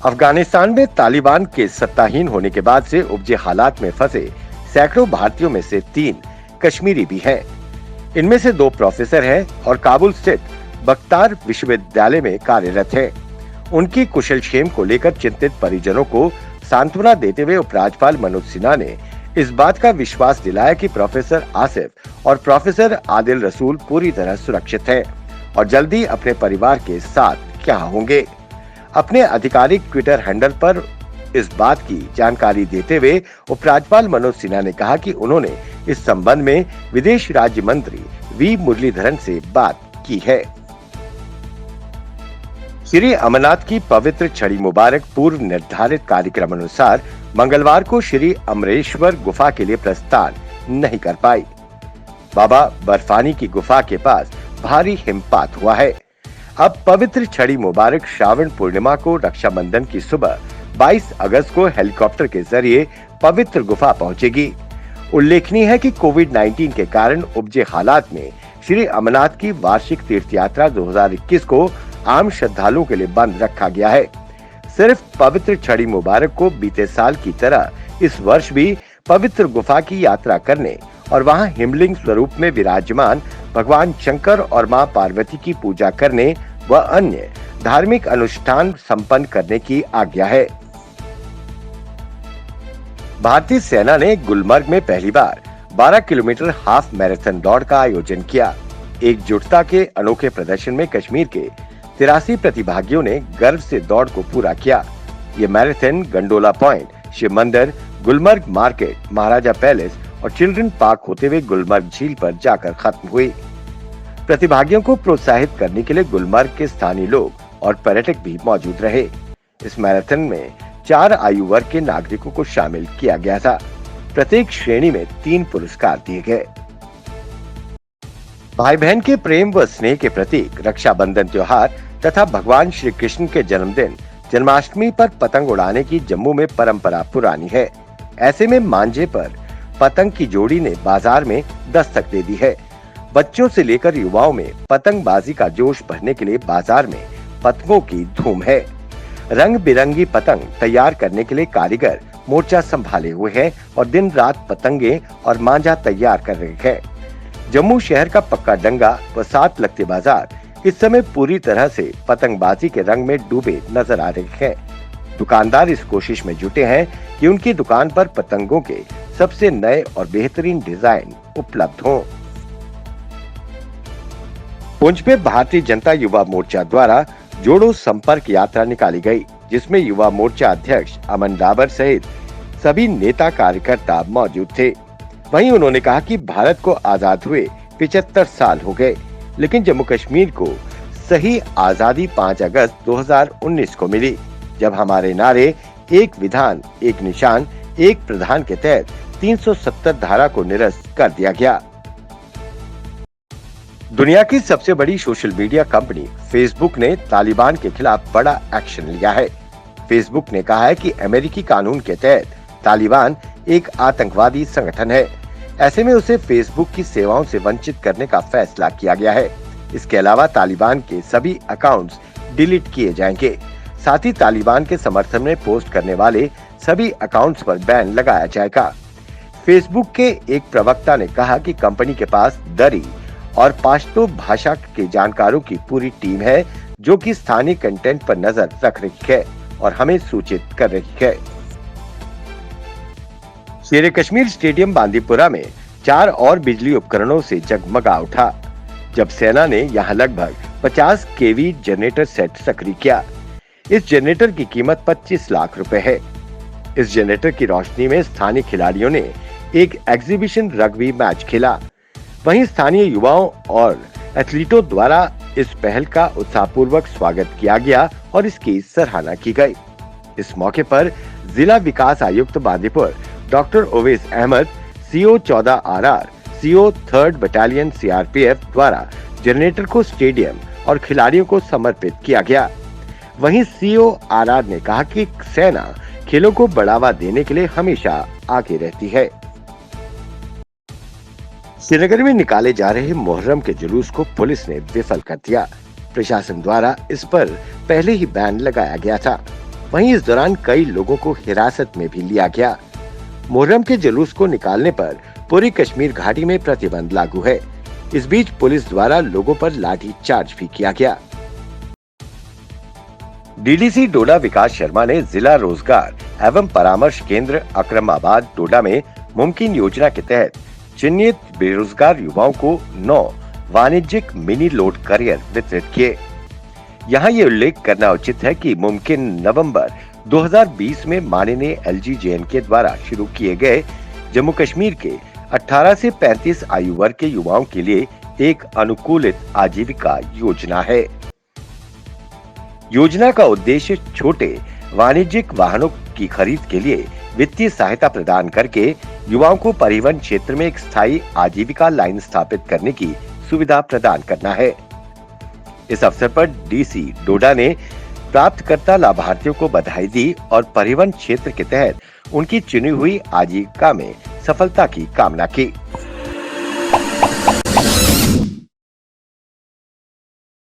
अफगानिस्तान में तालिबान के सत्ताहीन होने के बाद से उपजे हालात में फंसे सैकड़ों भारतीयों में से 3 कश्मीरी भी हैं। इनमें से 2 प्रोफेसर हैं और काबुल स्थित बख्तार विश्वविद्यालय में कार्यरत हैं। उनकी कुशलक्षेम को लेकर चिंतित परिजनों को सांत्वना देते हुए उपराज्यपाल मनोज सिन्हा ने इस बात का विश्वास दिलाया कि प्रोफेसर आसिफ और प्रोफेसर आदिल रसूल पूरी तरह सुरक्षित हैं और जल्दी अपने परिवार के साथ यहाँ होंगे। अपने आधिकारिक ट्विटर हैंडल पर इस बात की जानकारी देते हुए उपराज्यपाल मनोज सिन्हा ने कहा कि उन्होंने इस संबंध में विदेश राज्य मंत्री वी मुरलीधरन से बात की है। श्री अमरनाथ की पवित्र छड़ी मुबारक पूर्व निर्धारित कार्यक्रम अनुसार मंगलवार को श्री अमरेश्वर गुफा के लिए प्रस्थान नहीं कर पाई। बाबा बर्फानी की गुफा के पास भारी हिमपात हुआ है। अब पवित्र छड़ी मुबारक श्रावण पूर्णिमा को रक्षाबंधन की सुबह 22 अगस्त को हेलीकॉप्टर के जरिए पवित्र गुफा पहुंचेगी। उल्लेखनीय है कि कोविड-19 के कारण उपजे हालात में श्री अमरनाथ की वार्षिक तीर्थ यात्रा 2021 को आम श्रद्धालुओं के लिए बंद रखा गया है। सिर्फ पवित्र छड़ी मुबारक को बीते साल की तरह इस वर्ष भी पवित्र गुफा की यात्रा करने और वहां हिमलिंग स्वरूप में विराजमान भगवान शंकर और मां पार्वती की पूजा करने व अन्य धार्मिक अनुष्ठान संपन्न करने की आज्ञा है। भारतीय सेना ने गुलमर्ग में पहली बार 12 किलोमीटर हाफ मैराथन दौड़ का आयोजन किया। एकजुटता के अनोखे प्रदर्शन में कश्मीर के 83 प्रतिभागियों ने गर्व से दौड़ को पूरा किया। ये मैराथन गंडोला पॉइंट, शिव मंदिर, गुलमर्ग मार्केट, महाराजा पैलेस और चिल्ड्रन पार्क होते हुए गुलमर्ग झील पर जाकर खत्म हुई। प्रतिभागियों को प्रोत्साहित करने के लिए गुलमर्ग के स्थानीय लोग और पर्यटक भी मौजूद रहे। इस मैराथन में 4 आयु वर्ग के नागरिकों को शामिल किया गया था। प्रत्येक श्रेणी में 3 पुरस्कार दिए गए। भाई बहन के प्रेम व स्नेह के प्रतीक रक्षाबंधन त्योहार तथा भगवान श्री कृष्ण के जन्मदिन जन्माष्टमी पर पतंग उड़ाने की जम्मू में परंपरा पुरानी है। ऐसे में मांझे पर पतंग की जोड़ी ने बाजार में दस्तक दे दी है। बच्चों से लेकर युवाओं में पतंगबाजी का जोश भरने के लिए बाजार में पतंगों की धूम है। रंग बिरंगी पतंग तैयार करने के लिए कारीगर मोर्चा संभाले हुए हैं और दिन रात पतंगे और मांझा तैयार कर रहे हैं। जम्मू शहर का पक्का डंगा व साथ लगते बाजार इस समय पूरी तरह से पतंगबाजी के रंग में डूबे नजर आ रहे हैं। दुकानदार इस कोशिश में जुटे हैं कि उनकी दुकान पर पतंगों के सबसे नए और बेहतरीन डिजाइन उपलब्ध हों। पुंछ में भारतीय जनता युवा मोर्चा द्वारा जोड़ो संपर्क यात्रा निकाली गई, जिसमें युवा मोर्चा अध्यक्ष अमन डाबर सहित सभी नेता कार्यकर्ता मौजूद थे। वहीं उन्होंने कहा कि भारत को आजाद हुए 75 साल हो गए, लेकिन जम्मू कश्मीर को सही आजादी 5 अगस्त 2019 को मिली, जब हमारे नारे एक विधान एक निशान एक प्रधान के तहत 370 धारा को निरस्त कर दिया गया। दुनिया की सबसे बड़ी सोशल मीडिया कंपनी फेसबुक ने तालिबान के खिलाफ बड़ा एक्शन लिया है। फेसबुक ने कहा है कि अमेरिकी कानून के तहत तालिबान एक आतंकवादी संगठन है। ऐसे में उसे फेसबुक की सेवाओं से वंचित करने का फैसला किया गया है। इसके अलावा तालिबान के सभी अकाउंट्स डिलीट किए जाएंगे। साथ ही तालिबान के समर्थन में पोस्ट करने वाले सभी अकाउंट्स पर बैन लगाया जाएगा। फेसबुक के एक प्रवक्ता ने कहा कि कंपनी के पास दरी और पाश्तो भाषा के जानकारों की पूरी टीम है, जो कि स्थानीय कंटेंट पर नजर रख रही है और हमें सूचित कर रही है। शेर कश्मीर स्टेडियम बांदीपुरा में 4 और बिजली उपकरणों से जगमगा उठा, जब सेना ने यहां लगभग 50 केवी जनरेटर सेट सक्रिय किया। इस जनरेटर की कीमत 25 लाख रुपए है। इस जनरेटर की रोशनी में स्थानीय खिलाड़ियों ने एक एग्जीबिशन रग्बी मैच खेला। वहीं स्थानीय युवाओं और एथलीटों द्वारा इस पहल का उत्साहपूर्वक स्वागत किया गया और इसकी सराहना की गई। इस मौके पर जिला विकास आयुक्त Bandipur doctor Owais Ahmad, CO 14 RR, CO 3rd battalion CRPF द्वारा जनरेटर को स्टेडियम और खिलाड़ियों को समर्पित किया गया। वहीं सीओ आरआर ने कहा कि सेना खेलों को बढ़ावा देने के लिए हमेशा आगे रहती है। श्रीनगर में निकाले जा रहे मुहर्रम के जुलूस को पुलिस ने विफल कर दिया। प्रशासन द्वारा इस पर पहले ही बैन लगाया गया था। वहीं इस दौरान कई लोगों को हिरासत में भी लिया गया। मुहर्रम के जुलूस को निकालने पर पूरी कश्मीर घाटी में प्रतिबंध लागू है। इस बीच पुलिस द्वारा लोगों पर लाठी चार्ज भी किया गया। डीडीसी डोडा विकास शर्मा ने जिला रोजगार एवं परामर्श केंद्र अकरमाबाद डोडा में मुमकिन योजना के तहत चिन्हित बेरोजगार युवाओं को 9 वाणिज्यिक मिनी लोड करियर वितरित किए। यहाँ ये उल्लेख करना उचित है कि मुमकिन नवंबर 2020 में माननीय LG JN के द्वारा शुरू किए गए जम्मू कश्मीर के 18 से 35 आयु वर्ग के युवाओं के लिए एक अनुकूलित आजीविका योजना है। योजना का उद्देश्य छोटे वाणिज्यिक वाहनों की खरीद के लिए वित्तीय सहायता प्रदान करके युवाओं को परिवहन क्षेत्र में एक स्थायी आजीविका लाइन स्थापित करने की सुविधा प्रदान करना है। इस अवसर पर डीसी डोडा ने प्राप्तकर्ता लाभार्थियों को बधाई दी और परिवहन क्षेत्र के तहत उनकी चुनी हुई आजीविका में सफलता की कामना की।